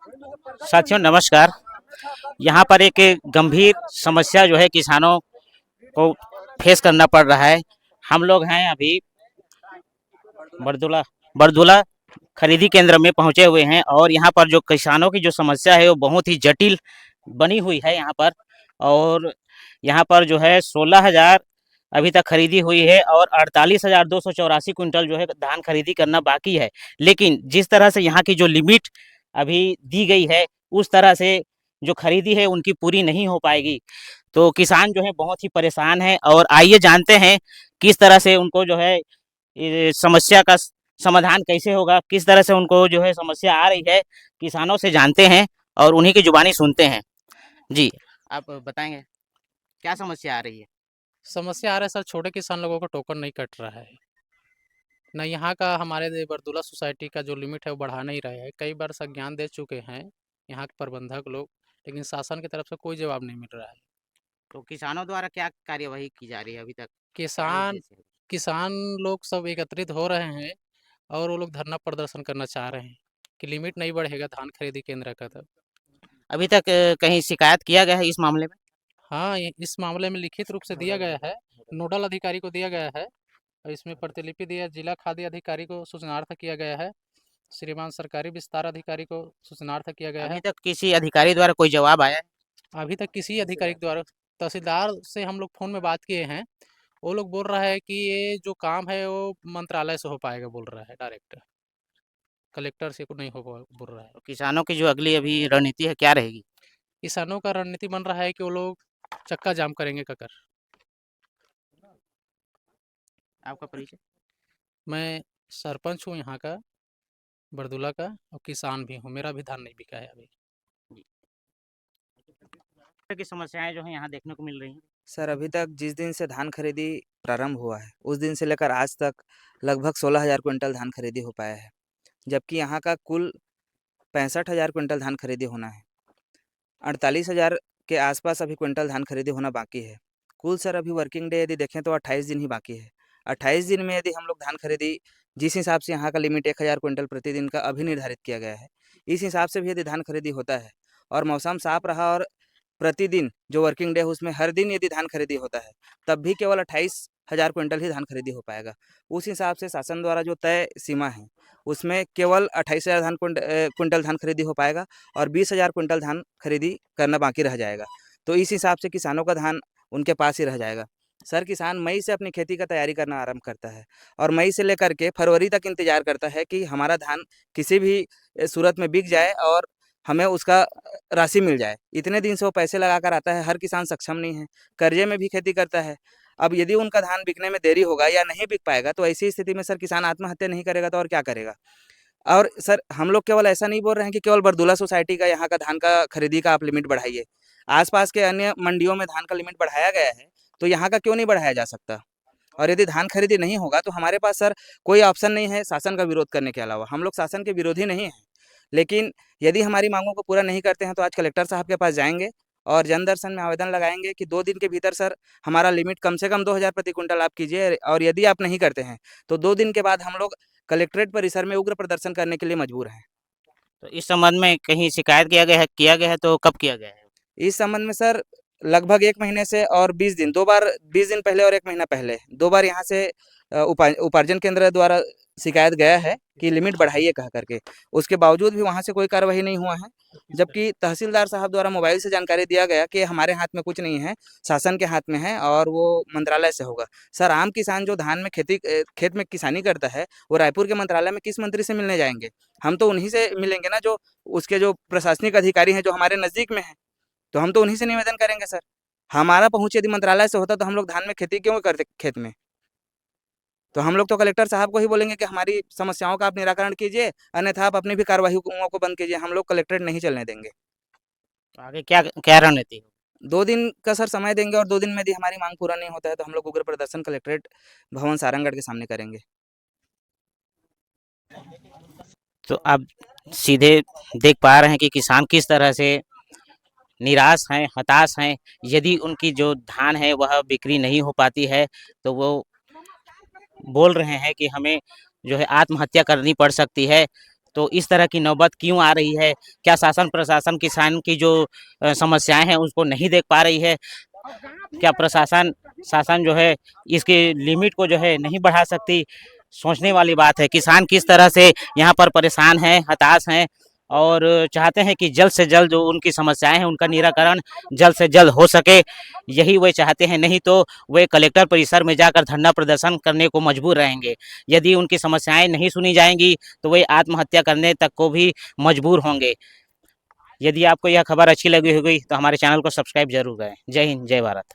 साथियों नमस्कार। यहाँ पर एक गंभीर समस्या जो है किसानों को फेस करना पड़ रहा है। हम लोग हैं अभी बरदुला बरदुला खरीदी केंद्र में पहुँचे हुए हैं और यहाँ पर जो किसानों की जो समस्या है वो बहुत ही जटिल बनी हुई है यहाँ पर। और यहाँ पर जो है 16,000 अभी तक खरीदी हुई है और 48,284 क्विंटल जो है धान खरीदी करना बाकी है। लेकिन जिस तरह से यहाँ की जो लिमिट अभी दी गई है उस तरह से जो खरीदी है उनकी पूरी नहीं हो पाएगी। तो किसान जो है बहुत ही परेशान है और आइए जानते हैं किस तरह से उनको जो है ये समस्या का समाधान कैसे होगा, किस तरह से उनको जो है समस्या आ रही है, किसानों से जानते हैं और उन्हीं की जुबानी सुनते हैं। जी, आप बताएंगे क्या समस्या आ रही है? समस्या आ रहा है सर, छोटे किसान लोगों का टोकन नहीं कट रहा है। न यहाँ का हमारे बरदुला सोसाइटी का जो लिमिट है वो बढ़ा नहीं रहे हैं। कई बार संज्ञान दे चुके हैं यहाँ के प्रबंधक लोग, लेकिन शासन की तरफ से कोई जवाब नहीं मिल रहा है। तो किसानों द्वारा क्या कार्यवाही की जा रही है अभी तक? क्या किसान उद्देश्य है? किसान लोग सब एकत्रित हो रहे हैं और वो लोग धरना प्रदर्शन करना चाह रहे हैं कि लिमिट नहीं बढ़ेगा धान खरीदी केंद्र का। तब अभी तक कहीं शिकायत किया गया है इस मामले में? हाँ, इस मामले में लिखित रूप से दिया गया है, नोडल अधिकारी को दिया गया है और इसमें प्रतिलिपि दिया जिला खाद्य अधिकारी को सूचनार्थ किया गया है, श्रीमान सरकारी विस्तार अधिकारी को सूचनार्थ किया गया अभी है। तक किसी अधिकारी द्वारा कोई जवाब आया है? अभी तक किसी अधिकारी के द्वारा, तहसीलदार से हम लोग फ़ोन में बात किए हैं, वो लोग बोल रहा है कि ये जो काम है वो मंत्रालय से हो पाएगा, बोल रहा है डायरेक्ट, कलेक्टर से को नहीं हो बोल रहा है। तो किसानों की जो अगली अभी रणनीति है क्या रहेगी? किसानों का रणनीति बन रहा है कि वो लोग चक्का जाम करेंगे ककर। आपका परिचय? मैं सरपंच हूँ यहाँ का, बरदुला का, और किसान भी हूँ, मेरा भी धान नहीं बिका है अभी। जी, की समस्याएं जो है यहाँ देखने को मिल रही हैं। सर अभी तक जिस दिन से धान खरीदी प्रारंभ हुआ है उस दिन से लेकर आज तक लगभग 16,000 क्विंटल धान खरीदी हो पाया है, जबकि यहाँ का कुल 65,000 क्विंटल धान खरीदी होना है। 48,000 के आसपास अभी क्विंटल धान खरीदी होना बाकी है। कुल सर अभी वर्किंग डे यदि देखें तो 28 दिन ही बाकी है। 28 दिन में यदि हम लोग धान खरीदी, जिस हिसाब से यहाँ का लिमिट 1,000 क्विंटल प्रतिदिन का अभी निर्धारित किया गया है, इस हिसाब से भी यदि धान खरीदी होता है और मौसम साफ रहा और प्रतिदिन जो वर्किंग डे है उसमें हर दिन यदि धान खरीदी होता है, तब भी केवल 28,000 क्विंटल ही धान खरीदी हो पाएगा। उस हिसाब से शासन द्वारा जो तय सीमा है उसमें केवल 28,000 क्विंटल धान खरीदी हो पाएगा और 20,000 क्विंटल धान खरीदी करना बाकी रह जाएगा। तो इस हिसाब से किसानों का धान उनके पास ही रह जाएगा। सर किसान मई से अपनी खेती का तैयारी करना आरंभ करता है और मई से लेकर के फरवरी तक इंतजार करता है कि हमारा धान किसी भी सूरत में बिक जाए और हमें उसका राशि मिल जाए। इतने दिन से वो पैसे लगा कर आता है, हर किसान सक्षम नहीं है, कर्जे में भी खेती करता है। अब यदि उनका धान बिकने में देरी होगा या नहीं बिक पाएगा तो ऐसी स्थिति में सर किसान आत्महत्या नहीं करेगा तो और क्या करेगा? और सर हम लोग केवल ऐसा नहीं बोल रहे हैं कि केवल बरदुला सोसाइटी का यहाँ का धान का खरीदी का आप लिमिट बढ़ाइए। आसपास के अन्य मंडियों में धान का लिमिट बढ़ाया गया है, तो यहाँ का क्यों नहीं बढ़ाया जा सकता? और यदि धान खरीदी नहीं होगा तो हमारे पास सर कोई ऑप्शन नहीं है शासन का विरोध करने के अलावा। हम लोग शासन के विरोधी नहीं हैं, लेकिन यदि हमारी मांगों को पूरा नहीं करते हैं तो आज कलेक्टर साहब के पास जाएंगे और जन दर्शन में आवेदन लगाएंगे कि 2 दिन के भीतर सर हमारा लिमिट कम से कम 2,000 प्रति क्विंटल आप कीजिए, और यदि आप नहीं करते हैं तो 2 दिन के बाद हम लोग कलेक्ट्रेट परिसर में उग्र प्रदर्शन करने के लिए मजबूर हैं। तो इस संबंध में कहीं शिकायत किया गया है तो कब किया गया है? इस संबंध में सर लगभग 1 महीने से और 20 दिन, 2 बार, 20 दिन पहले और 1 महीना पहले 2 बार यहाँ से उपार्जन केंद्र द्वारा शिकायत गया है कि लिमिट बढ़ाइए कह करके। उसके बावजूद भी वहाँ से कोई कार्रवाई नहीं हुआ है, जबकि तहसीलदार साहब द्वारा मोबाइल से जानकारी दिया गया कि हमारे हाथ में कुछ नहीं है, शासन के हाथ में है और वो मंत्रालय से होगा। सर आम किसान जो धान में खेत में किसानी करता है वो रायपुर के मंत्रालय में किस मंत्री से मिलने जाएंगे? हम तो उन्हीं से मिलेंगे ना जो उसके जो प्रशासनिक अधिकारी हैं जो हमारे नज़दीक में हैं। तो हम तो उन्हीं से निवेदन करेंगे सर। हमारा पहुँच यदि मंत्रालय से होता तो हम लोग धान में खेती क्यों करते खेत में? तो हम लोग तो कलेक्टर साहब को ही बोलेंगे कि हमारी समस्याओं का आप निराकरण कीजिए, अन्यथा आप अपनी भी कार्रवाइयों को बंद कीजिए। हम लोग कलेक्ट्रेट नहीं चलने देंगे। तो आगे क्या क्या रणनीति है? 2 दिन का सर समय देंगे और 2 दिन में यदि हमारी मांग पूरा नहीं होता है तो हम लोग उग्र प्रदर्शन कलेक्ट्रेट भवन सारंगगढ़ के सामने करेंगे। तो आप सीधे देख पा रहे हैं कि किसान किस तरह से निराश हैं, हताश हैं। यदि उनकी जो धान है वह बिक्री नहीं हो पाती है तो वो बोल रहे हैं कि हमें जो है आत्महत्या करनी पड़ सकती है। तो इस तरह की नौबत क्यों आ रही है? क्या शासन प्रशासन किसान की जो समस्याएं हैं उसको नहीं देख पा रही है? क्या प्रशासन शासन जो है इसके लिमिट को जो है नहीं बढ़ा सकती? सोचने वाली बात है। किसान किस तरह से यहाँ पर परेशान हैं, हताश हैं और चाहते हैं कि जल्द से जल्द जो उनकी समस्याएं हैं उनका निराकरण जल्द से जल्द हो सके, यही वे चाहते हैं। नहीं तो वे कलेक्टर परिसर में जाकर धरना प्रदर्शन करने को मजबूर रहेंगे। यदि उनकी समस्याएं नहीं सुनी जाएंगी तो वे आत्महत्या करने तक को भी मजबूर होंगे। यदि आपको यह खबर अच्छी लगी होगी तो हमारे चैनल को सब्सक्राइब जरूर करें। जय हिंद, जय भारत।